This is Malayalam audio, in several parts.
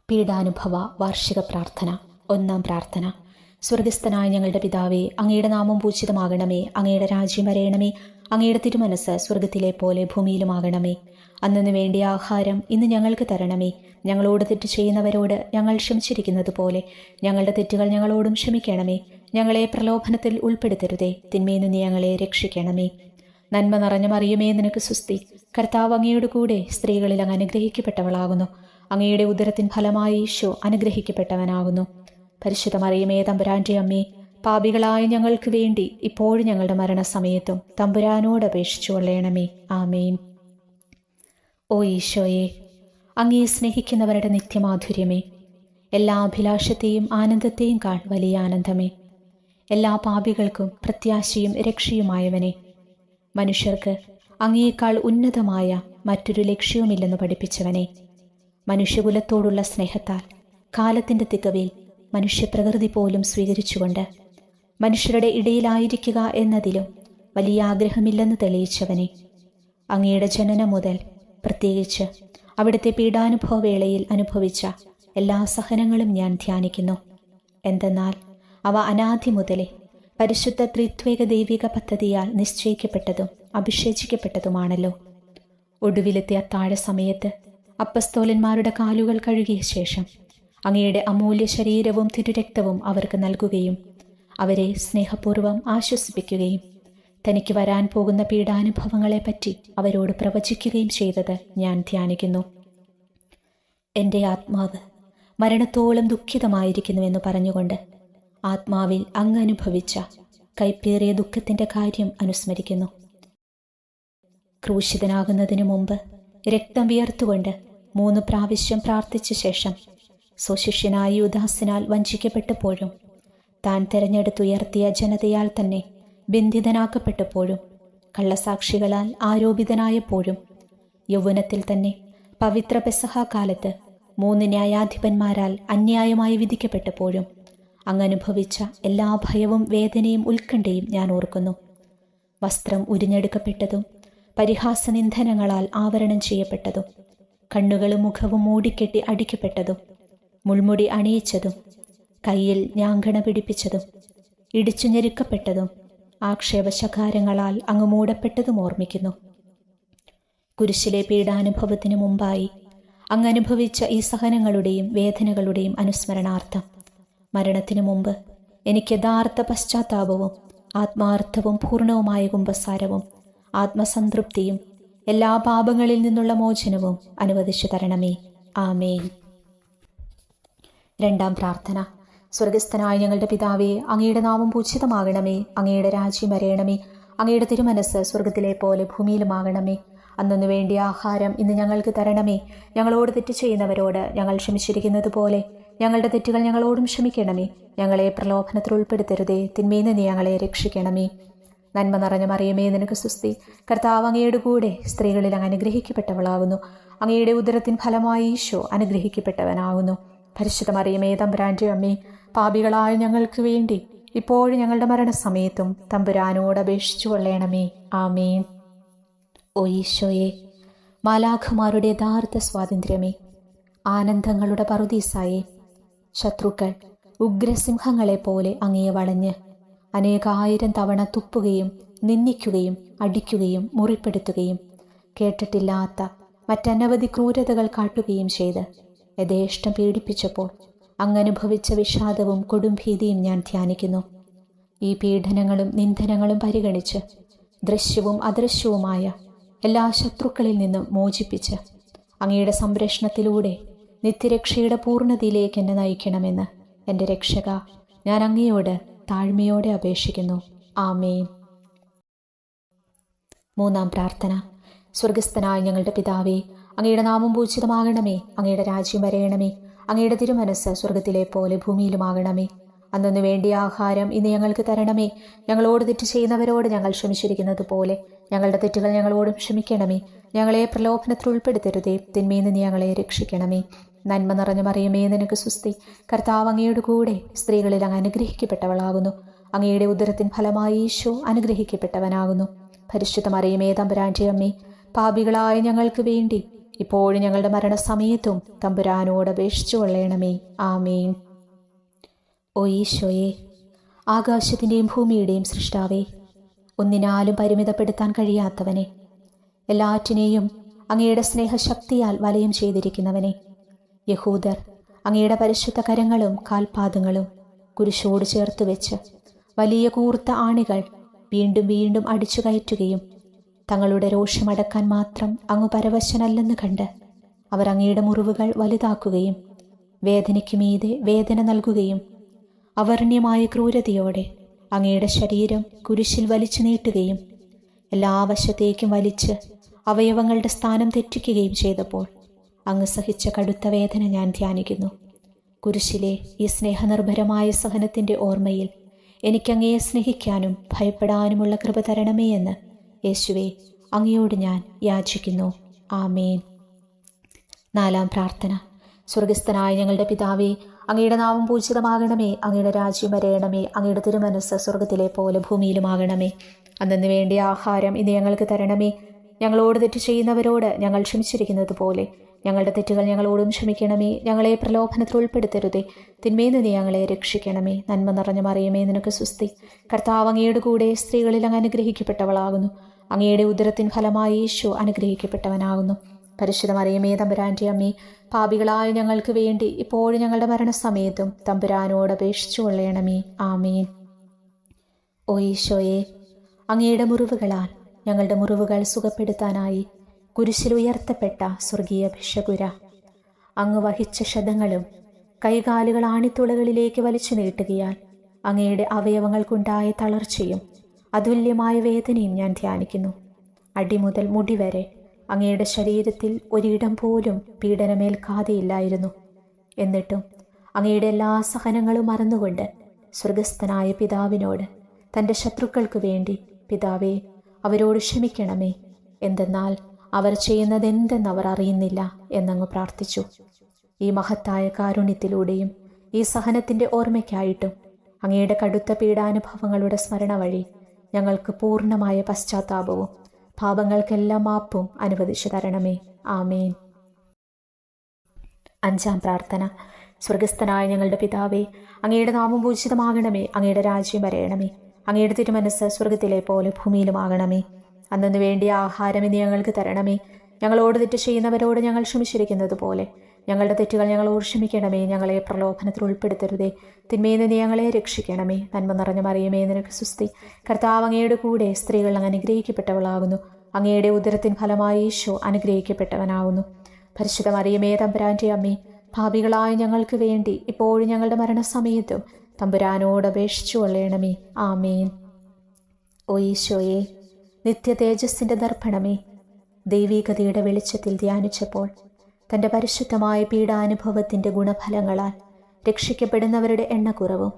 പീഡാനുഭവ വാർഷിക പ്രാർത്ഥന. ഒന്നാം പ്രാർത്ഥന. സ്വർഗസ്ഥനായ ഞങ്ങളുടെ പിതാവേ, അങ്ങയുടെ നാമം പൂജിതമാകണമേ. അങ്ങയുടെ രാജ്യം വരയണമേ. അങ്ങയുടെ തിരുമനസ് സ്വർഗത്തിലെ പോലെ ഭൂമിയിലുമാകണമേ. അന്നു വേണ്ടിയ ആഹാരം ഇന്ന് ഞങ്ങൾക്ക് തരണമേ. ഞങ്ങളോട് തെറ്റ് ചെയ്യുന്നവരോട് ഞങ്ങൾ ക്ഷമിച്ചിരിക്കുന്നത് പോലെ ഞങ്ങളുടെ തെറ്റുകൾ ഞങ്ങളോടും ക്ഷമിക്കണമേ. ഞങ്ങളെ പ്രലോഭനത്തിൽ ഉൾപ്പെടുത്തരുതേ, തിന്മയിൽ നിന്ന് ഞങ്ങളെ രക്ഷിക്കണമേ. നന്മ നിറഞ്ഞ മറിയമേ, നിനക്ക് സുസ്തി. കർത്താവ് അങ്ങയുടെ കൂടെ സ്ത്രീകളിൽ അങ്ങ് അനുഗ്രഹിക്കപ്പെട്ടവളാകുന്നു. അങ്ങയുടെ ഉദരത്തിൻ ഫലമായി ഈശോ അനുഗ്രഹിക്കപ്പെട്ടവനാകുന്നു. പരിശുദ്ധ മറിയമേ, തമ്പുരാന്റെ അമ്മേ, പാപികളായ ഞങ്ങൾക്ക് വേണ്ടി ഇപ്പോഴും ഞങ്ങളുടെ മരണസമയത്തും തമ്പുരാനോട് അപേക്ഷിച്ചു കൊള്ളണമേ. ആമേൻ. ഓ ഈശോയെ, അങ്ങയെ സ്നേഹിക്കുന്നവരുടെ നിത്യമാധുര്യമേ, എല്ലാ അഭിലാഷത്തെയും ആനന്ദത്തെയും കാൾ വലിയ ആനന്ദമേ, എല്ലാ പാപികൾക്കും പ്രത്യാശയും രക്ഷയുമായവനെ, മനുഷ്യർക്ക് അങ്ങയേക്കാൾ ഉന്നതമായ മറ്റൊരു ലക്ഷ്യവുമില്ലെന്ന് പഠിപ്പിച്ചവനെ, മനുഷ്യകുലത്തോടുള്ള സ്നേഹത്താൽ കാലത്തിൻ്റെ തികവിൽ മനുഷ്യപ്രകൃതി പോലും സ്വീകരിച്ചുകൊണ്ട് മനുഷ്യരുടെ ഇടയിലായിരിക്കുക എന്നതിലും വലിയ ആഗ്രഹമില്ലെന്ന് തെളിയിച്ചവനെ, അങ്ങയുടെ ജനനം മുതൽ പ്രത്യേകിച്ച് അവിടുത്തെ പീഡാനുഭവവേളയിൽ അനുഭവിച്ച എല്ലാ സഹനങ്ങളും ഞാൻ ധ്യാനിക്കുന്നു. എന്തെന്നാൽ അവ അനാദി മുതലേ പരിശുദ്ധ ത്രിത്വേക ദൈവിക പദ്ധതിയാൽ നിശ്ചയിക്കപ്പെട്ടതും അഭിഷേചിക്കപ്പെട്ടതുമാണല്ലോ. ഒടുവിലത്തെ അത്താഴ സമയത്ത് അപ്പസ്തോലന്മാരുടെ കാലുകൾ കഴുകിയ ശേഷം അങ്ങയുടെ അമൂല്യ ശരീരവും തിരുരക്തവും അവർക്ക് നൽകുകയും അവരെ സ്നേഹപൂർവ്വം ആശ്വസിപ്പിക്കുകയും തനിക്ക് വരാൻ പോകുന്ന പീഡാനുഭവങ്ങളെപ്പറ്റി അവരോട് പ്രവചിക്കുകയും ചെയ്തത് ഞാൻ ധ്യാനിക്കുന്നു. എൻ്റെ ആത്മാവ് മരണത്തോളം ദുഃഖിതമായിരിക്കുന്നുവെന്ന് പറഞ്ഞുകൊണ്ട് ആത്മാവിൽ അങ്ങ് അനുഭവിച്ച കൈപ്പേറിയ ദുഃഖത്തിൻ്റെ കാര്യം അനുസ്മരിക്കുന്നു. ക്രൂശിതനാകുന്നതിനു മുമ്പ് രക്തം വിയർത്തുകൊണ്ട് 3 പ്രാവശ്യം പ്രാർത്ഥിച്ച ശേഷം സ്വശിഷ്യനായ യൂദാസിനാൽ വഞ്ചിക്കപ്പെട്ടപ്പോഴും താൻ തെരഞ്ഞെടുത്തുയർത്തിയ ജനതയാൽ തന്നെ ബന്ധിതനാക്കപ്പെട്ടപ്പോഴും കള്ളസാക്ഷികളാൽ ആരോപിതനായപ്പോഴും യൗവനത്തിൽ തന്നെ പവിത്ര പെസഹ കാലത്ത് 3 ന്യായാധിപന്മാരാൽ അന്യായമായി വിധിക്കപ്പെട്ടപ്പോഴും അങ്ങനുഭവിച്ച എല്ലാ ഭയവും വേദനയും ഉത്കണ്ഠയും ഞാൻ ഓർക്കുന്നു. വസ്ത്രം ഉരിഞ്ഞെടുക്കപ്പെട്ടതും പരിഹാസനിന്ദനങ്ങളാൽ ആവരണം ചെയ്യപ്പെട്ടതും കണ്ണുകളും മുഖവും മൂടിക്കെട്ടി അടിക്കപ്പെട്ടതും മുൾമുടി അണിയിച്ചതും കയ്യിൽ ഞാങ്കണ പിടിപ്പിച്ചതും ഇടിച്ചു ഞെരുക്കപ്പെട്ടതും ആക്ഷേപശകാരങ്ങളാൽ അങ്ങ് മൂടപ്പെട്ടതും ഓർമ്മിക്കുന്നു. കുരിശിലെ പീഡാനുഭവത്തിനു മുമ്പായി അങ്ങ് അനുഭവിച്ച ഈ സഹനങ്ങളുടെയും വേദനകളുടെയും അനുസ്മരണാർത്ഥം മരണത്തിനു മുമ്പ് എനിക്ക് യഥാർത്ഥ പശ്ചാത്താപവും ആത്മാർത്ഥവും പൂർണ്ണവുമായ കുമ്പസാരവും ആത്മസംതൃപ്തിയും എല്ലാ പാപങ്ങളിൽ നിന്നുള്ള മോചനവും അനുവദിച്ചു തരണമേ. ആമേൻ. രണ്ടാം പ്രാർത്ഥന. സ്വർഗസ്ഥനായ ഞങ്ങളുടെ പിതാവേ, അങ്ങയുടെ നാമം പൂജിതമാകണമേ. അങ്ങയുടെ രാജ്യം വരയണമേ. അങ്ങയുടെ തിരുമനസ് സ്വർഗത്തിലെ പോലെ ഭൂമിയിലുമാകണമേ. അന്നു വേണ്ടിയ ആഹാരം ഇന്ന് ഞങ്ങൾക്ക് തരണമേ. ഞങ്ങളോട് തെറ്റ് ചെയ്യുന്നവരോട് ഞങ്ങൾ ക്ഷമിച്ചിരിക്കുന്നത് പോലെ ഞങ്ങളുടെ തെറ്റുകൾ ഞങ്ങളോടും ക്ഷമിക്കണമേ. ഞങ്ങളെ പ്രലോഭനത്തിൽ ഉൾപ്പെടുത്തരുതേ, തിന്മയിൽ നിന്ന് ഞങ്ങളെ രക്ഷിക്കണമേ. നന്മ നിറഞ്ഞ മറിയമേ, നിനക്ക് സുസ്തി. കർത്താവ് അങ്ങയുടെ കൂടെ സ്ത്രീകളിൽ അങ്ങ് അനുഗ്രഹിക്കപ്പെട്ടവളാകുന്നു. അങ്ങയുടെ ഉദരത്തിൻ ഫലമായി ഈശോ അനുഗ്രഹിക്കപ്പെട്ടവനാകുന്നു. പരിശുദ്ധ മറിയമേ, തമ്പുരാന്റെ അമ്മേ, പാപികളായ ഞങ്ങൾക്ക് വേണ്ടി ഇപ്പോഴും ഞങ്ങളുടെ മരണസമയത്തും തമ്പുരാനോട് അപേക്ഷിച്ചു കൊള്ളണമേ. ആമേൻ. ഓ ഈശോയെ, മാലാഖമാരുടെ യഥാർത്ഥ സ്വാതന്ത്ര്യമേ, ആനന്ദങ്ങളുടെ പറുദീസായേ, ശത്രുക്കൾ ഉഗ്രസിംഹങ്ങളെപ്പോലെ അങ്ങയെ വളഞ്ഞ് അനേകായിരം തവണ തുപ്പുകയും നിന്ദിക്കുകയും അടിക്കുകയും മുറിപ്പെടുത്തുകയും കേട്ടിട്ടില്ലാത്ത മറ്റനവധി ക്രൂരതകൾ കാട്ടുകയും ചെയ്ത് യഥേഷ്ടം പീഡിപ്പിച്ചപ്പോൾ അങ്ങനുഭവിച്ച വിഷാദവും കൊടുംഭീതിയും ഞാൻ ധ്യാനിക്കുന്നു. ഈ പീഡനങ്ങളും നിന്ദനങ്ങളും പരിഗണിച്ച് ദൃശ്യവും അദൃശ്യവുമായ എല്ലാ ശത്രുക്കളിൽ നിന്നും മോചിപ്പിച്ച് അങ്ങയുടെ സംരക്ഷണത്തിലൂടെ നിത്യരക്ഷയുടെ പൂർണ്ണതയിലേക്ക് എന്നെ നയിക്കണമെന്ന് എൻ്റെ രക്ഷക, ഞാൻ അങ്ങയോട് താഴ്മയോടെ അപേക്ഷിക്കുന്നു. ആമേൻ. മൂന്നാം പ്രാർത്ഥന. സ്വർഗസ്ഥനായ ഞങ്ങളുടെ പിതാവേ, അങ്ങയുടെ നാമം പൂജിതമാകണമേ. അങ്ങയുടെ രാജ്യം വരയണമേ. അങ്ങയുടെ തിരുമനസ് സ്വർഗത്തിലെ പോലെ ഭൂമിയിലുമാകണമേ. അന്നു വേണ്ടിയ ആഹാരം ഇന്ന് ഞങ്ങൾക്ക് തരണമേ. ഞങ്ങളോട് തെറ്റ് ചെയ്യുന്നവരോട് ഞങ്ങൾ ക്ഷമിച്ചിരിക്കുന്നത് പോലെ ഞങ്ങളുടെ തെറ്റുകൾ ഞങ്ങളോടും ക്ഷമിക്കണമേ. ഞങ്ങളെ പ്രലോഭനത്തിൽ ഉൾപ്പെടുത്തരുതേ, തിന്മയിൽ നിന്ന് ഞങ്ങളെ രക്ഷിക്കണമേ. നന്മ നിറഞ്ഞ മറിയമേ, നിനക്ക് സുസ്തി. കർത്താവ് അങ്ങയുടെ കൂടെ സ്ത്രീകളിൽ അങ്ങ് അനുഗ്രഹിക്കപ്പെട്ടവളാകുന്നു. അങ്ങയുടെ ഉദരത്തിൻ ഫലമായി ഈശോ അനുഗ്രഹിക്കപ്പെട്ടവനാകുന്നു. പരിശുദ്ധ മറിയമേ, തമ്പുരാന്റെ അമ്മേ, പാപികളായ ഞങ്ങൾക്ക് വേണ്ടി ഇപ്പോഴും ഞങ്ങളുടെ മരണസമയത്തും തമ്പുരാനോട് അപേക്ഷിച്ചു കൊള്ളണമേ. ആമേൻ. ഓ ഈശോയെ, ആകാശത്തിൻ്റെയും ഭൂമിയുടെയും സൃഷ്ടാവേ, ഒന്നിനാലും പരിമിതപ്പെടുത്താൻ കഴിയാത്തവനെ, എല്ലാറ്റിനെയും അങ്ങയുടെ സ്നേഹശക്തിയാൽ വലയം ചെയ്തിരിക്കുന്നവനെ, യഹൂദർ അങ്ങയുടെ പരിശുദ്ധ കരങ്ങളും കാൽപാദങ്ങളും കുരിശോട് ചേർത്ത് വെച്ച് വലിയ കൂർത്ത ആണികൾ വീണ്ടും വീണ്ടും അടിച്ചു കയറ്റുകയും തങ്ങളുടെ രോഷമടക്കാൻ മാത്രം അങ്ങ് പരവശനല്ലെന്ന് കണ്ട് അവർ അങ്ങയുടെ മുറിവുകൾ വലുതാക്കുകയും വേദനയ്ക്ക് മീതെ വേദന നൽകുകയും അവർണ്യമായ ക്രൂരതയോടെ അങ്ങയുടെ ശരീരം കുരിശിൽ വലിച്ചു നീട്ടുകയും എല്ലാ വശത്തേക്കും വലിച്ച് അവയവങ്ങളുടെ സ്ഥാനം തെറ്റിക്കുകയും ചെയ്തപ്പോൾ അങ്ങ് സഹിച്ച കടുത്ത വേദന ഞാൻ ധ്യാനിക്കുന്നു. കുരിശിലെ ഈ സ്നേഹനിർഭരമായ സഹനത്തിൻ്റെ ഓർമ്മയിൽ എനിക്കങ്ങയെ സ്നേഹിക്കാനും ഭയപ്പെടാനുമുള്ള കൃപ തരണമേ എന്ന് യേശുവേ അങ്ങയോട് ഞാൻ യാചിക്കുന്നു. ആമേൻ. 4-ാം പ്രാർത്ഥന. സ്വർഗസ്ഥനായ ഞങ്ങളുടെ പിതാവേ, അങ്ങയുടെ നാമം പൂജിതമാകണമേ. അങ്ങയുടെ രാജ്യം വരയണമേ. അങ്ങയുടെ തിരുമനസ്സ് സ്വർഗത്തിലെ പോലെ ഭൂമിയിലുമാകണമേ. അന്നു വേണ്ടിയ ആഹാരം ഇന്ന് ഞങ്ങൾക്ക് തരണമേ. ഞങ്ങളോട് തെറ്റ് ചെയ്യുന്നവരോട് ഞങ്ങൾ ക്ഷമിച്ചിരിക്കുന്നത് പോലെ ഞങ്ങളുടെ തെറ്റുകൾ ഞങ്ങളോടും ക്ഷമിക്കണമേ. ഞങ്ങളെ പ്രലോഭനത്തിൽ ഉൾപ്പെടുത്തരുതേ, തിന്മയിൽ നിന്ന് ഞങ്ങളെ രക്ഷിക്കണമേ. നന്മ നിറഞ്ഞ മറിയമേ, നിനക്ക് സ്വസ്തി. കർത്താവ് അങ്ങയുടെ കൂടെ സ്ത്രീകളിൽ അങ്ങ് അനുഗ്രഹിക്കപ്പെട്ടവളാകുന്നു. അങ്ങയുടെ ഉദരത്തിൻ ഫലമായി യേശു അനുഗ്രഹിക്കപ്പെട്ടവനാകുന്നു. പരിശുദ്ധ മറിയമേ, തമ്പുരാൻ്റെ അമ്മേ, പാപികളായ ഞങ്ങൾക്ക് വേണ്ടി ഇപ്പോഴും ഞങ്ങളുടെ മരണസമയത്തും തമ്പുരാനോട് അപേക്ഷിച്ചു കൊള്ളണമേ. ആമേൻ. ഓ ഈശോയെ, അങ്ങയുടെ മുറിവുകളാൽ ഞങ്ങളുടെ മുറിവുകൾ സുഖപ്പെടുത്താനായി കുരിശിൽ ഉയർത്തപ്പെട്ട സ്വർഗീയ ഭിഷകുര, അങ്ങ് വഹിച്ച ക്ഷതങ്ങളും കൈകാലുകൾ ആണിത്തുളകളിലേക്ക് വലിച്ചു നീട്ടുകയാൽ അങ്ങയുടെ അവയവങ്ങൾക്കുണ്ടായ തളർച്ചയും അതുല്യമായ വേദനയും ഞാൻ ധ്യാനിക്കുന്നു. അടിമുതൽ മുടി വരെ അങ്ങയുടെ ശരീരത്തിൽ ഒരിടം പോലും പീഡനമേൽക്കാതെയില്ലായിരുന്നു. എന്നിട്ടും അങ്ങയുടെ എല്ലാ സഹനങ്ങളും മറന്നുകൊണ്ട് സ്വർഗസ്ഥനായ പിതാവിനോട് തൻ്റെ ശത്രുക്കൾക്ക് വേണ്ടി പിതാവേ അവരോട് ക്ഷമിക്കണമേ, എന്തെന്നാൽ അവർ ചെയ്യുന്നതെന്തെന്നവർ അറിയുന്നില്ല എന്നങ്ങ് പ്രാർത്ഥിച്ചു. ഈ മഹത്തായ കാരുണ്യത്തിലൂടെയും ഈ സഹനത്തിൻ്റെ ഓർമ്മയ്ക്കായിട്ടും അങ്ങയുടെ കടുത്ത പീഡാനുഭവങ്ങളുടെ സ്മരണ വഴി ഞങ്ങൾക്ക് പൂർണ്ണമായ പശ്ചാത്താപവും പാപങ്ങൾക്കെല്ലാം മാപ്പും അനുവദിച്ചു തരണമേ. ആമേൻ. 5-ാം പ്രാർത്ഥന. സ്വർഗസ്ഥനായ ഞങ്ങളുടെ പിതാവേ, അങ്ങയുടെ നാമം പൂജിതമാകണമേ. അങ്ങയുടെ രാജ്യം വരയണമേ. അങ്ങയുടെ തിരുമനസ്സ് സ്വർഗത്തിലെ പോലെ ഭൂമിയിലുമാകണമേ. അന്നു വേണ്ടിയ ആഹാരം ഇന്ന് ഞങ്ങൾക്ക് തരണമേ. ഞങ്ങളോട് തെറ്റ് ചെയ്യുന്നവരോട് ഞങ്ങൾ ക്ഷമിച്ചിരിക്കുന്നത് പോലെ ഞങ്ങളുടെ തെറ്റുകൾ ഞങ്ങളോട് ക്ഷമിക്കണമേ. ഞങ്ങളെ പ്രലോഭനത്തിൽ ഉൾപ്പെടുത്തരുതേ, തിന്മയിൽ നിന്ന് ഞങ്ങളെ രക്ഷിക്കണമേ. നന്മ നിറഞ്ഞ മറിയമേ, നിനക്ക് സ്വസ്തി. കർത്താവ് അങ്ങയുടെ കൂടെ സ്ത്രീകൾ അങ്ങ് അനുഗ്രഹിക്കപ്പെട്ടവളാകുന്നു. അങ്ങയുടെ ഉദരത്തിൻ ഫലമായി യേശു അനുഗ്രഹിക്കപ്പെട്ടവനാകുന്നു. പരിശുദ്ധ മറിയമേ, തമ്പുരാൻ്റെ അമ്മേ, പാപികളായ ഞങ്ങൾക്ക് വേണ്ടി ഇപ്പോഴും ഞങ്ങളുടെ മരണസമയത്തും തമ്പുരാനോട് അപേക്ഷിച്ചു കൊള്ളണമേ. ആമേൻ. ഓ ഈശോയെ, നിത്യ തേജസ്സിൻ്റെ ദർപ്പണമേ, ദൈവീകതയുടെ വെളിച്ചത്തിൽ ധ്യാനിച്ചപ്പോൾ തൻ്റെ പരിശുദ്ധമായ പീഡാനുഭവത്തിൻ്റെ ഗുണഫലങ്ങളാൽ രക്ഷിക്കപ്പെടുന്നവരുടെ എണ്ണക്കുറവും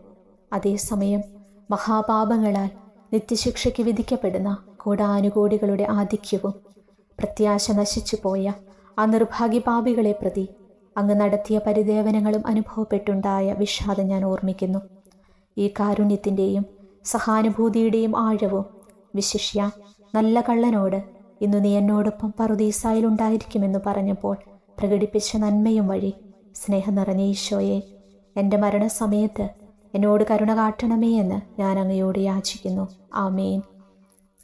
അതേസമയം മഹാപാപങ്ങളാൽ നിത്യശിക്ഷയ്ക്ക് വിധിക്കപ്പെടുന്ന കോടാനുകോടികളുടെ ആധിക്യവും പ്രത്യാശ നശിച്ചുപോയ ആ നിർഭാഗ്യപാപികളെ പ്രതി അങ്ങ് നടത്തിയ പരിദേവനങ്ങളും അനുഭവപ്പെട്ടുണ്ടായ വിഷാദം ഞാൻ ഓർമ്മിക്കുന്നു. ഈ കാരുണ്യത്തിൻ്റെയും സഹാനുഭൂതിയുടെയും ആഴവും വിശിഷ്യ നല്ല കള്ളനോട് ഇന്നു നീ എന്നോടൊപ്പം പറുദീസായിലുണ്ടായിരിക്കുമെന്ന് പറഞ്ഞപ്പോൾ പ്രകടിപ്പിച്ച നന്മയും വഴി സ്നേഹം നിറഞ്ഞ ഈശോയെ, എൻ്റെ മരണസമയത്ത് എന്നോട് കരുണ കാട്ടണമേ എന്ന് ഞാൻ അങ്ങയോട് യാചിക്കുന്നു. ആമേൻ.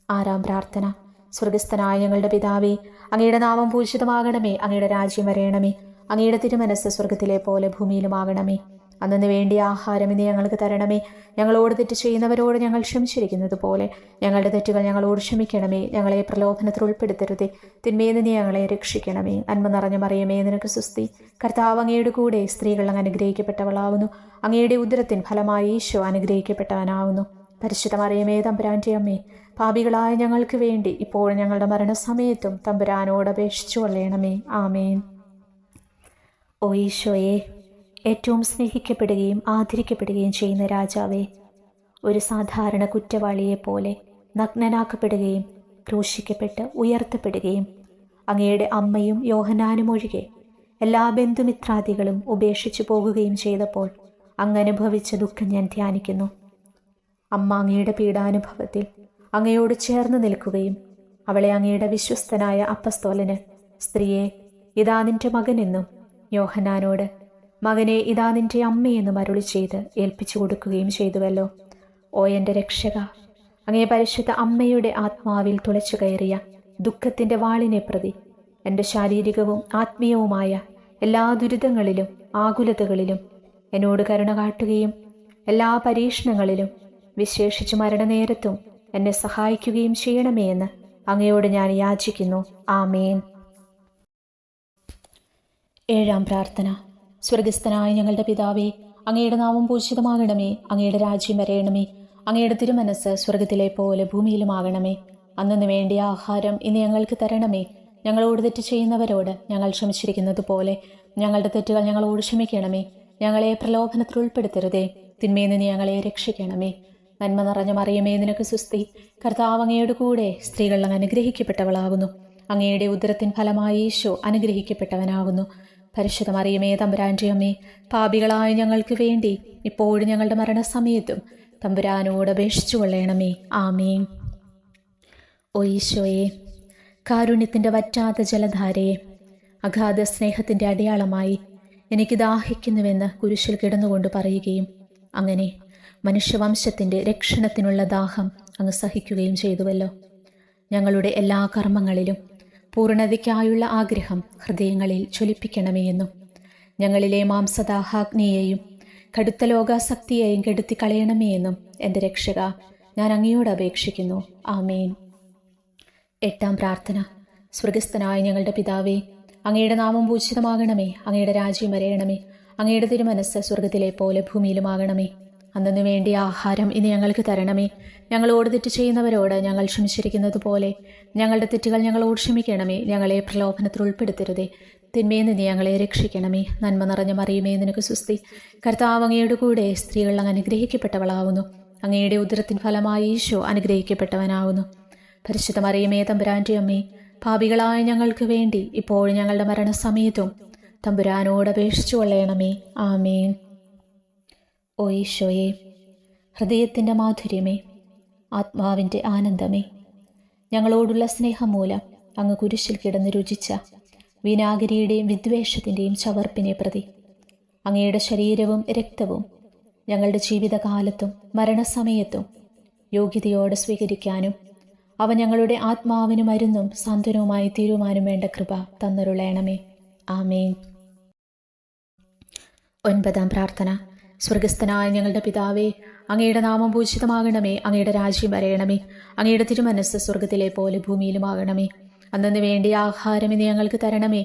6-ാം പ്രാർത്ഥന. സ്വർഗസ്ഥനായ ഞങ്ങളുടെ പിതാവേ, അങ്ങയുടെ നാമം പൂജിതമാകണമേ. അങ്ങയുടെ രാജ്യം വരയണമേ. അങ്ങയുടെ തിരുമനസ്സ് സ്വർഗത്തിലെ പോലെ ഭൂമിയിലുമാകണമേ. അന്നു വേണ്ടിയ ആഹാരം ഇന്ന് ഞങ്ങൾക്ക് തരണമേ. ഞങ്ങളോട് തെറ്റ് ചെയ്യുന്നവരോട് ഞങ്ങൾ ക്ഷമിച്ചിരിക്കുന്നത് പോലെ ഞങ്ങളുടെ തെറ്റുകൾ ഞങ്ങളോട് ക്ഷമിക്കണമേ. ഞങ്ങളെ പ്രലോഭനത്തിൽ ഉൾപ്പെടുത്തരുതേ, തിന്മയിൽ നിന്ന് ഞങ്ങളെ രക്ഷിക്കണമേ. നന്മ നിറഞ്ഞ മറിയമേ, നിനക്ക് സ്വസ്തി. കർത്താവ് അങ്ങയുടെ കൂടെ സ്ത്രീകൾ അങ്ങ് അനുഗ്രഹിക്കപ്പെട്ടവളാകുന്നു. അങ്ങയുടെ ഉദരത്തിൻ ഫലമായി യേശു അനുഗ്രഹിക്കപ്പെട്ടവനാകുന്നു. പരിശുദ്ധ മറിയമേ, തമ്പുരാൻ്റെ അമ്മേ, പാപികളായ ഞങ്ങൾക്ക് വേണ്ടി ഇപ്പോഴും ഞങ്ങളുടെ മരണസമയത്തും തമ്പുരാനോട് അപേക്ഷിച്ചു കൊള്ളണമേ. ആമേൻ. ഓ ഈശോയെ, ഏറ്റവും സ്നേഹിക്കപ്പെടുകയും ആദരിക്കപ്പെടുകയും ചെയ്യുന്ന രാജാവേ, ഒരു സാധാരണ കുറ്റവാളിയെപ്പോലെ നഗ്നനാക്കപ്പെടുകയും ക്രൂശിക്കപ്പെട്ട് ഉയർത്തപ്പെടുകയും അങ്ങയുടെ അമ്മയും യോഹന്നാനും ഒഴികെ എല്ലാ ബന്ധുമിത്രാദികളും ഉപേക്ഷിച്ചു പോകുകയും ചെയ്തപ്പോൾ അങ്ങ് അനുഭവിച്ച ദുഃഖം ഞാൻ ധ്യാനിക്കുന്നു. അമ്മ അങ്ങയുടെ പീഡാനുഭവത്തിൽ അങ്ങയോട് ചേർന്ന് നിൽക്കുകയും അവളെ അങ്ങയുടെ വിശ്വസ്തനായ അപ്പസ്തോലന്, സ്ത്രീയെ, ഇതാ നിന്റെ മകനെന്നും യോഹന്നാനോട് മകനെ ഇതാ നിന്റെ അമ്മയെന്നും അരുളി ചെയ്ത് ഏൽപ്പിച്ചു കൊടുക്കുകയും ചെയ്തുവല്ലോ. ഓ എൻ്റെ രക്ഷക, അങ്ങേ പരിശുദ്ധ അമ്മയുടെ ആത്മാവിൽ തുളച്ചു കയറിയ ദുഃഖത്തിൻ്റെ വാളിനെ പ്രതി എൻ്റെ ശാരീരികവും ആത്മീയവുമായ എല്ലാ ദുരിതങ്ങളിലും ആകുലതകളിലും എന്നോട് കരുണ കാട്ടുകയും എല്ലാ പരീക്ഷണങ്ങളിലും വിശേഷിച്ച് മരണനേരത്തും എന്നെ സഹായിക്കുകയും ചെയ്യണമേ എന്ന് അങ്ങയോട് ഞാൻ യാചിക്കുന്നു. ആമേൻ. 7-ാം പ്രാർത്ഥന. സ്വർഗസ്ഥനായ ഞങ്ങളുടെ പിതാവേ, അങ്ങയുടെ നാമം പൂജിതമാകണമേ. അങ്ങയുടെ രാജ്യം വരയണമേ. അങ്ങയുടെ തിരുമനസ് സ്വർഗത്തിലെ പോലെ ഭൂമിയിലുമാകണമേ. അന്നു വേണ്ടിയ ആഹാരം ഇന്ന് ഞങ്ങൾക്ക് തരണമേ. ഞങ്ങളോട് തെറ്റ് ചെയ്യുന്നവരോട് ഞങ്ങൾ ക്ഷമിച്ചിരിക്കുന്നത് പോലെ ഞങ്ങളുടെ തെറ്റുകൾ ഞങ്ങളോട് ക്ഷമിക്കണമേ. ഞങ്ങളെ പ്രലോഭനത്തിൽ ഉൾപ്പെടുത്തരുതേ, തിന്മയിൽ നിന്ന് ഞങ്ങളെ രക്ഷിക്കണമേ. നന്മ നിറഞ്ഞ മറിയമേ, നിനക്ക് സുസ്തി. കർത്താവ് അങ്ങയുടെ കൂടെ സ്ത്രീകൾ അങ്ങ് അനുഗ്രഹിക്കപ്പെട്ടവളാകുന്നു. അങ്ങയുടെ ഉദരത്തിൻ ഫലമായി ഈശോ അനുഗ്രഹിക്കപ്പെട്ടവനാകുന്നു. പരിശുദ്ധ മറിയമേ, തമ്പുരാൻ്റെ അമ്മേ, പാപികളായ ഞങ്ങൾക്ക് വേണ്ടി ഇപ്പോഴും ഞങ്ങളുടെ മരണസമയത്തും തമ്പുരാനോട് അപേക്ഷിച്ചു കൊള്ളണമേ. ആമേൻ. ഓ ഈശോയെ, കാരുണ്യത്തിൻ്റെ വറ്റാത്ത ജലധാരയെ, അഗാധ സ്നേഹത്തിൻ്റെ അടയാളമായി എനിക്ക് ദാഹിക്കുന്നുവെന്ന് കുരിശിൽ കിടന്നുകൊണ്ട് പറയുകയും അങ്ങനെ മനുഷ്യവംശത്തിൻ്റെ രക്ഷണത്തിനുള്ള ദാഹം അങ്ങ് സഹിക്കുകയും ചെയ്തുവല്ലോ. ഞങ്ങളുടെ എല്ലാ കർമ്മങ്ങളിലും പൂർണ്ണതയ്ക്കായുള്ള ആഗ്രഹം ഹൃദയങ്ങളിൽ ജ്വലിപ്പിക്കണമേ എന്നും ഞങ്ങളിലെ മാംസദാഹാഗ്നിയെയും കടുത്ത ലോകാസക്തിയെയും കെടുത്തിക്കളയണമേ എന്നും എൻ്റെ രക്ഷക ഞാൻ അങ്ങയോട് അപേക്ഷിക്കുന്നു. ആമേൻ. 8-ാം പ്രാർത്ഥന. സ്വർഗസ്ഥനായ ഞങ്ങളുടെ പിതാവേ, അങ്ങയുടെ നാമം പൂജിതമാകണമേ. അങ്ങയുടെ രാജ്യം വരയണമേ. അങ്ങയുടെ തിരുമനസ് സ്വർഗത്തിലെ പോലെ ഭൂമിയിലുമാകണമേ. അന്നു വേണ്ടിയ ആഹാരം ഇനി ഞങ്ങൾക്ക് തരണമേ. ഞങ്ങളോട് തെറ്റ് ചെയ്യുന്നവരോട് ഞങ്ങൾ ക്ഷമിച്ചിരിക്കുന്നത് പോലെ ഞങ്ങളുടെ തെറ്റുകൾ ഞങ്ങളോട് ക്ഷമിക്കണമേ. ഞങ്ങളെ പ്രലോഭനത്തിൽ ഉൾപ്പെടുത്തരുതേ, തിന്മയിൽ നിന്ന് ഞങ്ങളെ രക്ഷിക്കണമേ. നന്മ നിറഞ്ഞ മറിയമേ, നിനക്ക് സുസ്തി. കർത്താവ് അങ്ങയുടെ കൂടെ സ്ത്രീകൾ അങ്ങ് അനുഗ്രഹിക്കപ്പെട്ടവളാവുന്നു. അങ്ങയുടെ ഉദരത്തിൻ ഫലമായി ഈശോ അനുഗ്രഹിക്കപ്പെട്ടവനാവുന്നു. പരിശുദ്ധ മറിയമേ, തമ്പുരാൻ്റെ അമ്മേ, പാപികളായ ഞങ്ങൾക്ക് വേണ്ടി ഇപ്പോഴും ഞങ്ങളുടെ മരണസമയത്തും തമ്പുരാനോട് അപേക്ഷിച്ചു കൊള്ളണമേ. ആമേൻ. ഓ ഈശോയെ, ഹൃദയത്തിൻ്റെ മാധുര്യമേ, ആത്മാവിൻ്റെ ആനന്ദമേ, ഞങ്ങളോടുള്ള സ്നേഹം മൂലം അങ്ങ് കുരിശിൽ കിടന്ന് രുചിച്ച വിനാഗിരിയുടെയും വിദ്വേഷത്തിൻ്റെയും ചവർപ്പിനെ പ്രതി അങ്ങയുടെ ശരീരവും രക്തവും ഞങ്ങളുടെ ജീവിതകാലത്തും മരണസമയത്തും യോഗ്യതയോടെ സ്വീകരിക്കാനും അവ ഞങ്ങളുടെ ആത്മാവിന് മരുന്നും സാന്ത്വനവുമായി തീരുമാനം വേണ്ട കൃപ തന്നരുളയണമേ. ആമേൻ. 9-ാം പ്രാർത്ഥന. സ്വർഗസ്ഥനായ ഞങ്ങളുടെ പിതാവേ, അങ്ങയുടെ നാമം പൂജിതമാകണമേ. അങ്ങയുടെ രാജ്യം വരയണമേ. അങ്ങയുടെ തിരുമനസ് സ്വർഗത്തിലെ പോലെ ഭൂമിയിലുമാകണമേ. അന്നു വേണ്ടിയ ആഹാരം ഇന്ന് ഞങ്ങൾക്ക് തരണമേ.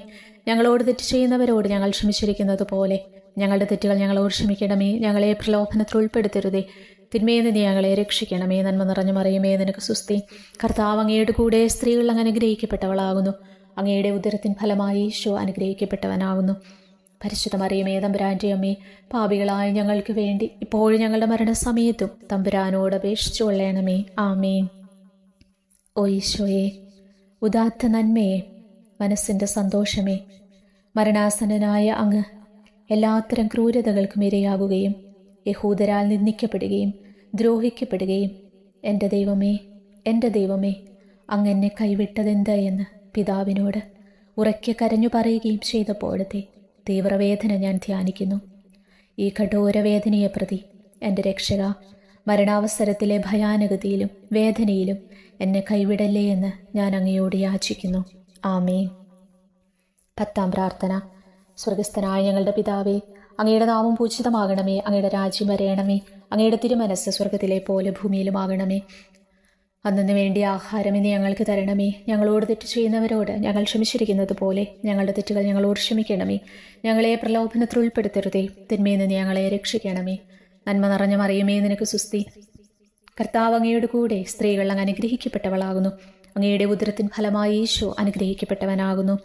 ഞങ്ങളോട് തെറ്റ് ചെയ്യുന്നവരോട് ഞങ്ങൾ ക്ഷമിച്ചിരിക്കുന്നത് പോലെ ഞങ്ങളുടെ തെറ്റുകൾ ഞങ്ങളോട് ക്ഷമിക്കണമേ. ഞങ്ങളെ പ്രലോഭനത്തിൽ ഉൾപ്പെടുത്തരുതേ, തിന്മയിൽ നിന്ന് ഞങ്ങളെ രക്ഷിക്കണമേ. നന്മ നിറഞ്ഞു മറിയമേ, നിനക്ക് സുസ്തി. കർത്താവ് അങ്ങയുടെ കൂടെ സ്ത്രീകൾ അങ്ങ് അനുഗ്രഹിക്കപ്പെട്ടവളാകുന്നു. അങ്ങയുടെ ഉദരത്തിൻ ഫലമായി ഈശോ അനുഗ്രഹിക്കപ്പെട്ടവനാകുന്നു. പരിശുദ്ധ മറിയമേ, തമ്പുരാൻ്റെ അമ്മേ, പാപികളായ ഞങ്ങൾക്ക് വേണ്ടി ഇപ്പോഴും ഞങ്ങളുടെ മരണസമയത്തും തമ്പുരാനോട് അപേക്ഷിച്ചു കൊള്ളണമേ. ആമേൻ. ഓ ഈശോയെ, ഉദാത്ത നന്മയെ, മനസ്സിൻ്റെ സന്തോഷമേ, മരണാസന്നനായ അങ്ങ് എല്ലാത്തരം ക്രൂരതകൾക്കും ഇരയാകുകയും യഹൂദരാൽ നിന്ദിക്കപ്പെടുകയും ദ്രോഹിക്കപ്പെടുകയും എൻ്റെ ദൈവമേ, എൻ്റെ ദൈവമേ, അങ്ങ് എന്നെ കൈവിട്ടതെന്ത് എന്ന് പിതാവിനോട് ഉറക്കെ കരഞ്ഞു പറയുകയും ചെയ്തപ്പോഴത്തെ തീവ്രവേദന ഞാൻ ധ്യാനിക്കുന്നു. ഈ കഠോരവേദനയെ പ്രതി എൻ്റെ രക്ഷക, മരണാവസരത്തിലെ ഭയാനകതയിലും വേദനയിലും എന്നെ കൈവിടല്ലേ എന്ന് ഞാൻ അങ്ങയോട് യാചിക്കുന്നു. ആമേൻ. 10-ാം പ്രാർത്ഥന. സ്വർഗസ്ഥനായ ഞങ്ങളുടെ പിതാവേ, അങ്ങയുടെ നാമം പൂജിതമാകണമേ. അങ്ങയുടെ രാജ്യം വരയണമേ. അങ്ങയുടെ തിരുമനസ് സ്വർഗത്തിലെ പോലെ ഭൂമിയിലുമാകണമേ. അന്നു വേണ്ടിയ ആഹാരം ഇനി ഞങ്ങൾക്ക് തരണമേ. ഞങ്ങളോട് തെറ്റ് ചെയ്യുന്നവരോട് ഞങ്ങൾ ക്ഷമിച്ചിരിക്കുന്നത് പോലെ ഞങ്ങളുടെ തെറ്റുകൾ ഞങ്ങളോട് ക്ഷമിക്കണമേ. ഞങ്ങളെ പ്രലോഭനത്തിൽ ഉൾപ്പെടുത്തരുതേ, തിന്മയിൽ നിന്ന് ഞങ്ങളെ രക്ഷിക്കണമേ. നന്മ നിറഞ്ഞ മറിയമേ, നിനക്ക് സുസ്തി. കർത്താവ് അങ്ങയുടെ കൂടെ സ്ത്രീകൾ അങ്ങ് അനുഗ്രഹിക്കപ്പെട്ടവളാകുന്നു. അങ്ങയുടെ ഉദരത്തിൻ ഫലമായി ഈശോ അനുഗ്രഹിക്കപ്പെട്ടവനാകുന്നു.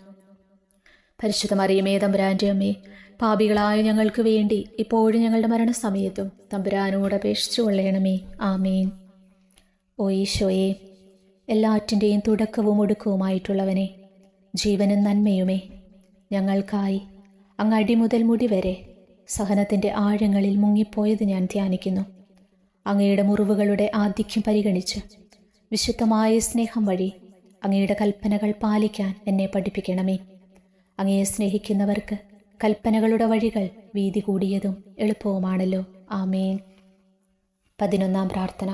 പരിശുദ്ധ മറിയമേ, തമ്പുരാൻ്റെ അമ്മേ, പാപികളായ ഞങ്ങൾക്ക് വേണ്ടി ഇപ്പോഴും ഞങ്ങളുടെ മരണസമയത്തും തമ്പുരാനോട് അപേക്ഷിച്ചു കൊള്ളണമേ. ആമേൻ. ഓ ഈശോയെ, എല്ലാറ്റിൻ്റെയും തുടക്കവും ഒടുക്കവുമായിട്ടുള്ളവനെ, ജീവനും നന്മയുമേ, ഞങ്ങൾക്കായി അങ്ങ് അടിമുതൽ മുടി വരെ സഹനത്തിൻ്റെ ആഴങ്ങളിൽ മുങ്ങിപ്പോയത് ഞാൻ ധ്യാനിക്കുന്നു. അങ്ങയുടെ മുറിവുകളുടെ ആധിക്യം പരിഗണിച്ച് വിശുദ്ധമായ സ്നേഹം വഴി അങ്ങയുടെ കൽപ്പനകൾ പാലിക്കാൻ എന്നെ പഠിപ്പിക്കണമേ. അങ്ങയെ സ്നേഹിക്കുന്നവർക്ക് കൽപ്പനകളുടെ വഴികൾ വീതി കൂടിയതും എളുപ്പവുമാണല്ലോ. ആമേൻ. 11 പ്രാർത്ഥന.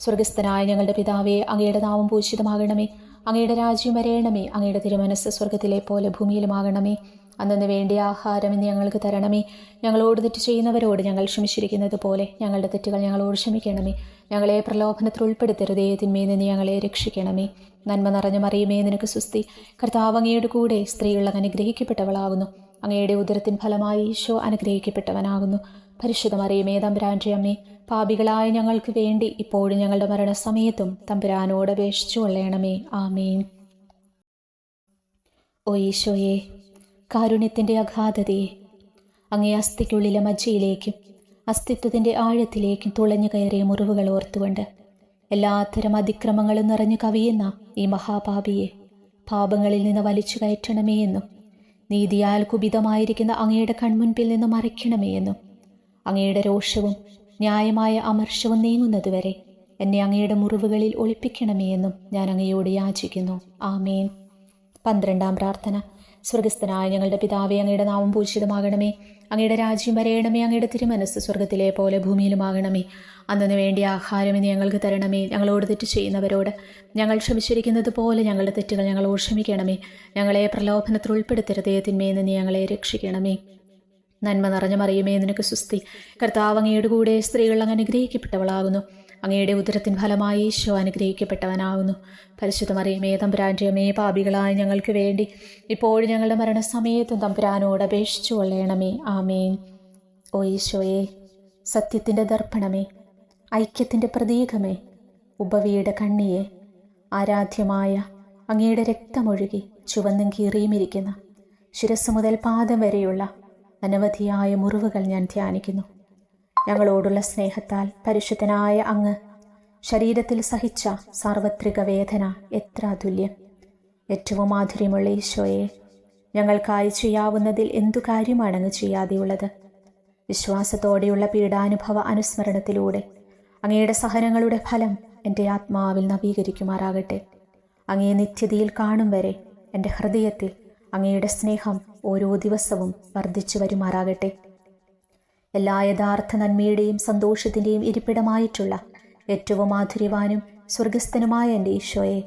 സ്വർഗസ്ഥനായ ഞങ്ങളുടെ പിതാവേ, അങ്ങയുടെ നാമം പൂജിതമാകണമേ. അങ്ങയുടെ രാജ്യം വരേണമേ. അങ്ങയുടെ തിരുമനസ്സ് സ്വർഗത്തിലെ പോലെ ഭൂമിയിലുമാകണമേ. അന്നു വേണ്ടിയ ആഹാരം ഇന്ന് ഞങ്ങൾക്ക് തരണമേ. ഞങ്ങളോട് തെറ്റ് ചെയ്യുന്നവരോട് ഞങ്ങൾ ക്ഷമിച്ചിരിക്കുന്നത് പോലെ ഞങ്ങളുടെ തെറ്റുകൾ ഞങ്ങളോട് ക്ഷമിക്കണമേ. ഞങ്ങളെ പ്രലോഭനത്തിൽ ഉൾപ്പെടുത്തരുതേ, തിന്മയിൽ നിന്ന് ഞങ്ങളെ രക്ഷിക്കണമേ. നന്മ നിറഞ്ഞ മറിയമേ, നിനക്ക് സുസ്തി. കർത്താവ് അങ്ങയുടെ കൂടെ സ്ത്രീകൾ അനുഗ്രഹിക്കപ്പെട്ടവളാകുന്നു. അങ്ങയുടെ ഉദരത്തിൻ ഫലമായി ഈശോ അനുഗ്രഹിക്കപ്പെട്ടവനാകുന്നു. പരിശുദ്ധ മറിയമേ, തമ്പുരാന്റെ അമ്മേ, പാപികളായ ഞങ്ങൾക്ക് വേണ്ടി ഇപ്പോഴും ഞങ്ങളുടെ മരണസമയത്തും തമ്പുരാനോട് അപേക്ഷിച്ചു കൊള്ളണമേ. ആമേൻ. ഓ ഈശോയെ, കാരുണ്യത്തിൻ്റെ അഗാധതയെ, അങ്ങേ അസ്ഥിക്കുള്ളിലെ മജ്ജയിലേക്കും അസ്തിത്വത്തിൻ്റെ ആഴത്തിലേക്കും തുളഞ്ഞു കയറിയ മുറിവുകൾ ഓർത്തുകൊണ്ട് എല്ലാത്തരം അതിക്രമങ്ങളും നിറഞ്ഞു കവിയുന്ന ഈ മഹാപാപിയെ പാപങ്ങളിൽ നിന്ന് വലിച്ചു കയറ്റണമേ എന്നും നീതിയാൽ കുപിതമായിരിക്കുന്ന അങ്ങയുടെ കൺമുൻപിൽ നിന്ന് മറയ്ക്കണമേ എന്നും അങ്ങയുടെ രോഷവും ന്യായമായ അമർഷവും നീങ്ങുന്നതുവരെ എന്നെ അങ്ങയുടെ മുറിവുകളിൽ ഒളിപ്പിക്കണമേ എന്നും ഞാൻ അങ്ങയോട് യാചിക്കുന്നു. ആമേൻ. 12 പ്രാർത്ഥന. സ്വർഗസ്ഥനായ ഞങ്ങളുടെ പിതാവേ, അങ്ങയുടെ നാമം പൂജിതമാകണമേ. അങ്ങയുടെ രാജ്യം വരേണമേ. അങ്ങയുടെ തിരുമനസ്സ് സ്വർഗത്തിലെ പോലെ ഭൂമിയിലുമാകണമേ. അന്നു വേണ്ടിയ ആഹാരം ഇന്ന് ഞങ്ങൾക്ക് തരണമേ. ഞങ്ങളോട് തെറ്റ് ചെയ്യുന്നവരോട് ഞങ്ങൾ ക്ഷമിച്ചിരിക്കുന്നത് പോലെ ഞങ്ങളുടെ തെറ്റുകൾ ഞങ്ങളോട് ക്ഷമിക്കണമേ. ഞങ്ങളെ പ്രലോഭനത്തിൽ ഉൾപ്പെടുത്തരുതേ, തിന്മയിൽ നിന്ന് ഞങ്ങളെ രക്ഷിക്കണമേ. നന്മ നിറഞ്ഞ മറിയമേ, നിനക്ക് സുസ്തി. കർത്താവ് അങ്ങയുടെ കൂടെ സ്ത്രീകൾ അങ്ങ് അനുഗ്രഹിക്കപ്പെട്ടവളാകുന്നു. അങ്ങയുടെ ഉദരത്തിൻ ഫലമായി ഈശോ അനുഗ്രഹിക്കപ്പെട്ടവനാകുന്നു. പരിശുദ്ധ മറിയമേ, തമ്പുരാന്റെ അമ്മേ, പാപികളായ ഞങ്ങൾക്ക് വേണ്ടി ഇപ്പോഴും ഞങ്ങളുടെ മരണസമയത്തും തമ്പുരാനോട് അപേക്ഷിച്ചു കൊള്ളണമേ. ആമേൻ. ഓ ഈശോയെ, സത്യത്തിൻ്റെ ദർപ്പണമേ, ഐക്യത്തിൻ്റെ പ്രതീകമേ, ഉപവിയുടെ കണ്ണിയെ, ആരാധ്യമായ അങ്ങയുടെ രക്തമൊഴുകി ചുവന്നും കീറിയുമിരിക്കുന്ന ശിരസ് മുതൽ പാദം വരെയുള്ള അനവധിയായ മുറിവുകൾ ഞാൻ ധ്യാനിക്കുന്നു. ഞങ്ങളോടുള്ള സ്നേഹത്താൽ പരിശുദ്ധനായ അങ്ങ് ശരീരത്തിൽ സഹിച്ച സാർവത്രിക വേദന എത്ര അതുല്യം. ഏറ്റവും മാധുര്യമുള്ള ഈശോയെ, ഞങ്ങൾക്കായി ചെയ്യാവുന്നതിൽ എന്തു കാര്യമാണ് അങ്ങ് ചെയ്യാതെയുള്ളത്? വിശ്വാസത്തോടെയുള്ള പീഡാനുഭവ അനുസ്മരണത്തിലൂടെ അങ്ങയുടെ സഹനങ്ങളുടെ ഫലം എൻ്റെ ആത്മാവിൽ നവീകരിക്കുമാറാകട്ടെ. അങ്ങയെ നിത്യതയിൽ കാണും വരെ എൻ്റെ ഹൃദയത്തിൽ അങ്ങയുടെ സ്നേഹം ഓരോ ദിവസവും വർദ്ധിച്ചു വരുമാറാകട്ടെ. എല്ലാ യഥാർത്ഥ നന്മയുടെയും സന്തോഷത്തിൻ്റെയും ഇരിപ്പിടമായിട്ടുള്ള ഏറ്റവും മാധുര്യവാനും സ്വർഗസ്ഥനുമായ എൻ്റെ ഈശോയെ,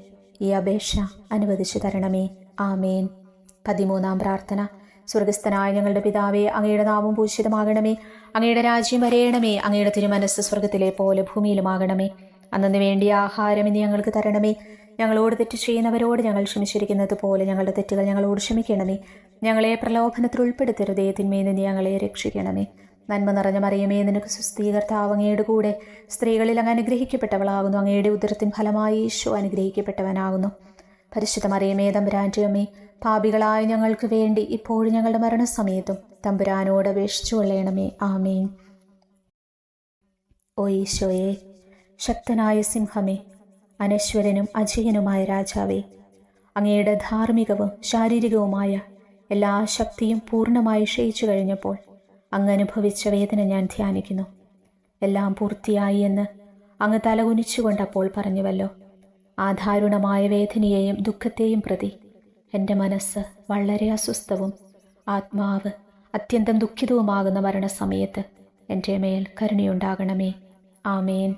ഈ അപേക്ഷ അനുവദിച്ചു തരണമേ. ആമേൻ. 13 പ്രാർത്ഥന. സ്വർഗസ്ഥനായ ഞങ്ങളുടെ പിതാവേ, അങ്ങയുടെ നാമം പൂജിതമാകണമേ. അങ്ങയുടെ രാജ്യം വരേണമേ. അങ്ങയുടെ തിരുമനസ്സ് സ്വർഗത്തിലെ പോലെ ഭൂമിയിലുമാകണമേ. അന്നു വേണ്ടിയ ആഹാരം ഇന്ന് ഞങ്ങൾക്ക് തരണമേ. ഞങ്ങളോട് തെറ്റ് ചെയ്യുന്നവരോട് ഞങ്ങൾ ക്ഷമിച്ചിരിക്കുന്നത് പോലെ ഞങ്ങളുടെ തെറ്റുകൾ ഞങ്ങളോട് ക്ഷമിക്കണമേ. ഞങ്ങളെ പ്രലോഭനത്തിൽ ഉൾപ്പെടുത്തരുതേ, തിന്മയിൽ നിന്ന് ഞങ്ങളെ രക്ഷിക്കണമേ. നന്മ നിറഞ്ഞ മറിയമേ, നിനക്ക് സുസ്തി. കർത്താവ് അങ്ങയുടെ കൂടെ സ്ത്രീകളിൽ അങ്ങ് അനുഗ്രഹിക്കപ്പെട്ടവളാകുന്നു. അങ്ങയുടെ ഉദരത്തിൻ ഫലമായി ഈശോ അനുഗ്രഹിക്കപ്പെട്ടവനാകുന്നു. പരിശുദ്ധ മറിയമേ, തമ്പുരാന്റെ അമ്മേ, പാപികളായ ഞങ്ങൾക്ക് വേണ്ടി ഇപ്പോഴും ഞങ്ങളുടെ മരണസമയത്തും തമ്പുരാനോട് അപേക്ഷിച്ചു കൊള്ളണമേ. ആമേൻ. ഓ ഈശോയെ, ശക്തനായ സിംഹമേ, അനശ്വരനും അജയനുമായ രാജാവേ, അങ്ങയുടെ ധാർമ്മികവും ശാരീരികവുമായ എല്ലാ ശക്തിയും പൂർണ്ണമായി ക്ഷയിച്ചു കഴിഞ്ഞപ്പോൾ അങ്ങ് അനുഭവിച്ച വേദന ഞാൻ ധ്യാനിക്കുന്നു. എല്ലാം പൂർത്തിയായി എന്ന് അങ്ങ് തലകുനിച്ചുകൊണ്ടപ്പോൾ പറഞ്ഞുവല്ലോ. ആ ദാരുണമായ വേദനയെയും ദുഃഖത്തെയും പ്രതി എൻ്റെ മനസ്സ് വളരെ അസ്വസ്ഥവും ആത്മാവ് അത്യന്തം ദുഃഖിതവുമാകുന്ന മരണസമയത്ത് എൻ്റെ മേൽ കരുണയുണ്ടാകണമേ. ആമേൻ.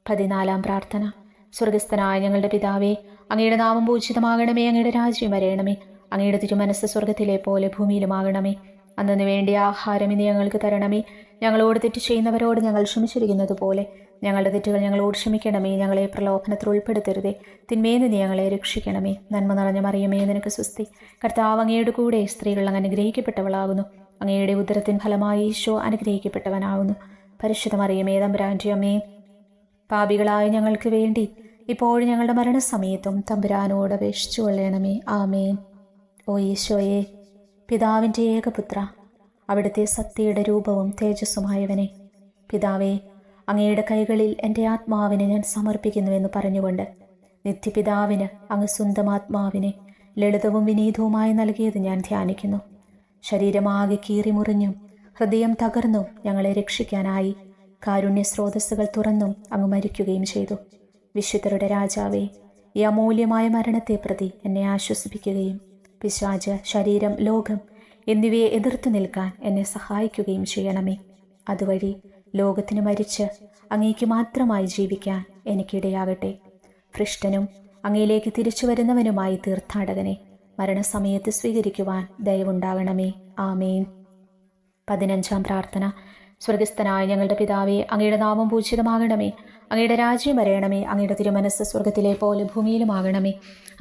14 പ്രാർത്ഥന. സ്വർഗസ്ഥനായ ഞങ്ങളുടെ പിതാവേ, അങ്ങയുടെ നാമം പൂജിതമാകണമേ. അങ്ങയുടെ രാജ്യം വരേണമേ. അങ്ങയുടെ തിരുമനസ്സ് സ്വർഗത്തിലെ പോലെ ഭൂമിയിലുമാകണമേ. അന്നു വേണ്ടിയ ആഹാരം ഇന്ന് ഞങ്ങൾക്ക് തരണമേ. ഞങ്ങളോട് തെറ്റ് ചെയ്യുന്നവരോട് ഞങ്ങൾ ക്ഷമിച്ചിരിക്കുന്നത് പോലെ ഞങ്ങളുടെ തെറ്റുകൾ ഞങ്ങളോട് ക്ഷമിക്കണമേ. ഞങ്ങളെ പ്രലോഭനത്തിൽ ഉൾപ്പെടുത്തരുതേ, തിന്മയിൽ നിന്ന് ഞങ്ങളെ രക്ഷിക്കണമേ. നന്മ നിറഞ്ഞ മറിയമേ, നിനക്ക് സുസ്തി. കർത്താവ് അങ്ങയുടെ കൂടെ സ്ത്രീകൾ അങ്ങ് അനുഗ്രഹിക്കപ്പെട്ടവളാകുന്നു. അങ്ങയുടെ ഉദരത്തിൻ ഫലമായി ഈശോ അനുഗ്രഹിക്കപ്പെട്ടവനാകുന്നു. പരിശുദ്ധ മറിയമേ, തമ്പുരാന്റെ അമ്മേ, പാപികളായ ഞങ്ങൾക്ക് വേണ്ടി ഇപ്പോഴും ഞങ്ങളുടെ മരണസമയത്തും തമ്പുരാനോട് അപേക്ഷിച്ചു കൊള്ളണമേ. ആമേൻ. ഓ ഈശോയെ, പിതാവിൻ്റെ ഏകപുത്ര, അവിടുത്തെ സത്യയുടെ രൂപവും തേജസ്സുമായവനെ, പിതാവേ, അങ്ങയുടെ കൈകളിൽ എൻ്റെ ആത്മാവിനെ ഞാൻ സമർപ്പിക്കുന്നുവെന്ന് പറഞ്ഞുകൊണ്ട് നിത്യപിതാവിന് അങ്ങ് സ്വന്തം ആത്മാവിനെ ലളിതവും വിനീതവുമായി നൽകിയത് ഞാൻ ധ്യാനിക്കുന്നു. ശരീരമാകെ കീറിമുറിഞ്ഞും ഹൃദയം തകർന്നും ഞങ്ങളെ രക്ഷിക്കാനായി കാരുണ്യ സ്രോതസ്സുകൾ തുറന്നും അങ്ങ് മരിക്കുകയും ചെയ്തു. വിശുദ്ധരുടെ രാജാവേ, ഈ അമൂല്യമായ മരണത്തെ പ്രതി എന്നെ ആശ്വസിപ്പിക്കുകയും പിശാച്, ശരീരം, ലോകം എന്നിവയെ എതിർത്തു നിൽക്കാൻ എന്നെ സഹായിക്കുകയും ചെയ്യണമേ. അതുവഴി ലോകത്തിന് മരിച്ച് അങ്ങേക്ക് മാത്രമായി ജീവിക്കാൻ എനിക്കിടയാകട്ടെ. ഭ്രഷ്ടനും അങ്ങയിലേക്ക് തിരിച്ചു വരുന്നവനുമായി തീർത്ഥാടകനെ മരണസമയത്ത് സ്വീകരിക്കുവാൻ ദയവുണ്ടാകണമേ. ആമേൻ. 15-ാം പ്രാർത്ഥന. സ്വർഗസ്ഥനായ ഞങ്ങളുടെ പിതാവേ, അങ്ങയുടെ നാമം പൂജിതമാകണമേ. അങ്ങയുടെ രാജ്യം വരയണമേ. അങ്ങയുടെ തിരുമനസ്സ് സ്വർഗത്തിലെ പോലെ ഭൂമിയിലുമാകണമേ.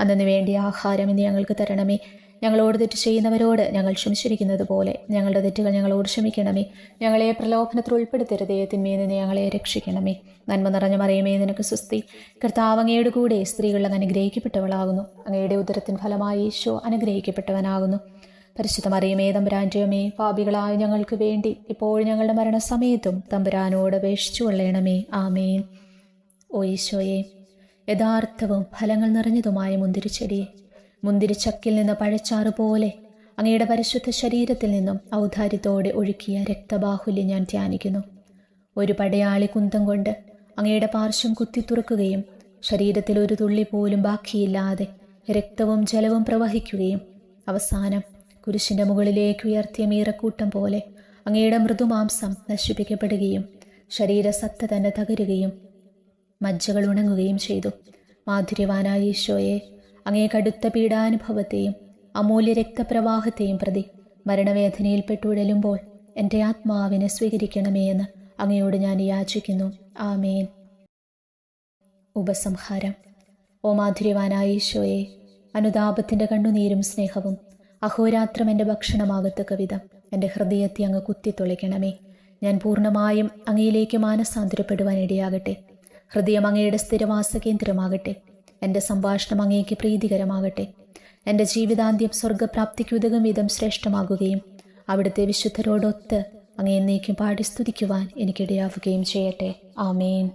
അന്നു വേണ്ടിയ ആഹാരം ഇന്ന് ഞങ്ങൾക്ക് തരണമേ. ഞങ്ങളോട് തെറ്റ് ചെയ്യുന്നവരോട് ഞങ്ങൾ ക്ഷമിച്ചിരിക്കുന്നത് പോലെ ഞങ്ങളുടെ തെറ്റുകൾ ഞങ്ങളോട് ക്ഷമിക്കണമേ. ഞങ്ങളെ പ്രലോഭനത്തിൽ ഉൾപ്പെടുത്തരുതേ, തിന്മയിൽ നിന്ന് ഞങ്ങളെ രക്ഷിക്കണമേ. നന്മ നിറഞ്ഞ മറിയമേ, നിനക്ക് സ്വസ്തി. കർത്താവ് അങ്ങയുടെ കൂടെ സ്ത്രീകൾ അങ്ങ് അനുഗ്രഹിക്കപ്പെട്ടവളാകുന്നു. അങ്ങയുടെ ഉദരത്തിൻ ഫലമായി ഈശോ അനുഗ്രഹിക്കപ്പെട്ടവനാകുന്നു. പരിശുദ്ധ മറിയമേ, തമ്പുരാൻ്റെ അമ്മേ, പാപികളായ ഞങ്ങൾക്ക് വേണ്ടി ഇപ്പോഴും ഞങ്ങളുടെ മരണസമയത്തും തമ്പുരാനോട് അപേക്ഷിച്ചു കൊള്ളണമേ. ആമേൻ. ഓ ഈശോയെ, യഥാർത്ഥവും ഫലങ്ങൾ നിറഞ്ഞതുമായ മുന്തിരിച്ചെടിയെ, മുന്തിരിച്ചക്കിൽ നിന്ന് പഴച്ചാറ് പോലെ അങ്ങയുടെ പരിശുദ്ധ ശരീരത്തിൽ നിന്നും ഔദാര്യത്തോടെ ഒഴുക്കിയ രക്തബാഹുല്യം ഞാൻ ധ്യാനിക്കുന്നു. ഒരു പടയാളി കുന്തം കൊണ്ട് അങ്ങയുടെ പാർശ്വം കുത്തിത്തുറക്കുകയും ശരീരത്തിൽ ഒരു തുള്ളി പോലും ബാക്കിയില്ലാതെ രക്തവും ജലവും പ്രവഹിക്കുകയും അവസാനം കുരിശിൻ്റെ മുകളിലേക്ക് ഉയർത്തിയ മീറക്കൂട്ടം പോലെ അങ്ങയുടെ മൃദുമാംസം നശിപ്പിക്കപ്പെടുകയും ശരീരസത്ത തന്നെ തകരുകയും മജ്ജകൾ ഉണങ്ങുകയും ചെയ്തു. മാധുര്യവാനായ ഈശോയെ, അങ്ങേ കടുത്ത പീഡാനുഭവത്തെയും അമൂല്യ രക്തപ്രവാഹത്തെയും പ്രതി മരണവേദനയിൽപ്പെട്ടുഴലുമ്പോൾ എൻ്റെ ആത്മാവിനെ സ്വീകരിക്കണമേ എന്ന് അങ്ങയോട് ഞാൻ യാചിക്കുന്നു. ആമേൻ. ഉപസംഹാരം. ഓ മാധുര്യവാനായ ഈശോയെ, അനുതാപത്തിൻ്റെ കണ്ണുനീരും സ്നേഹവും അഹോരാത്രം എൻ്റെ ഭക്ഷണമാകത്തക്ക വിധം എൻ്റെ ഹൃദയത്തെ അങ്ങ് കുത്തിത്തുളയ്ക്കണമേ. ഞാൻ പൂർണ്ണമായും അങ്ങയിലേക്ക് മാനസാന്തരപ്പെടുവാൻ ഇടയാകട്ടെ. ഹൃദയം അങ്ങയുടെ സ്ഥിരവാസ കേന്ദ്രമാകട്ടെ. എൻ്റെ സംഭാഷണം അങ്ങേക്ക് പ്രീതികരമാകട്ടെ. എൻ്റെ ജീവിതാന്ത്യം സ്വർഗപ്രാപ്തിക്കുതകും വിധം ശ്രേഷ്ഠമാകുകയും അവിടുത്തെ വിശുദ്ധരോടൊത്ത് അങ്ങേ എന്നേക്കും പാടി സ്തുതിക്കുവാൻ എനിക്കിടയാവുകയും ചെയ്യട്ടെ. ആമേൻ.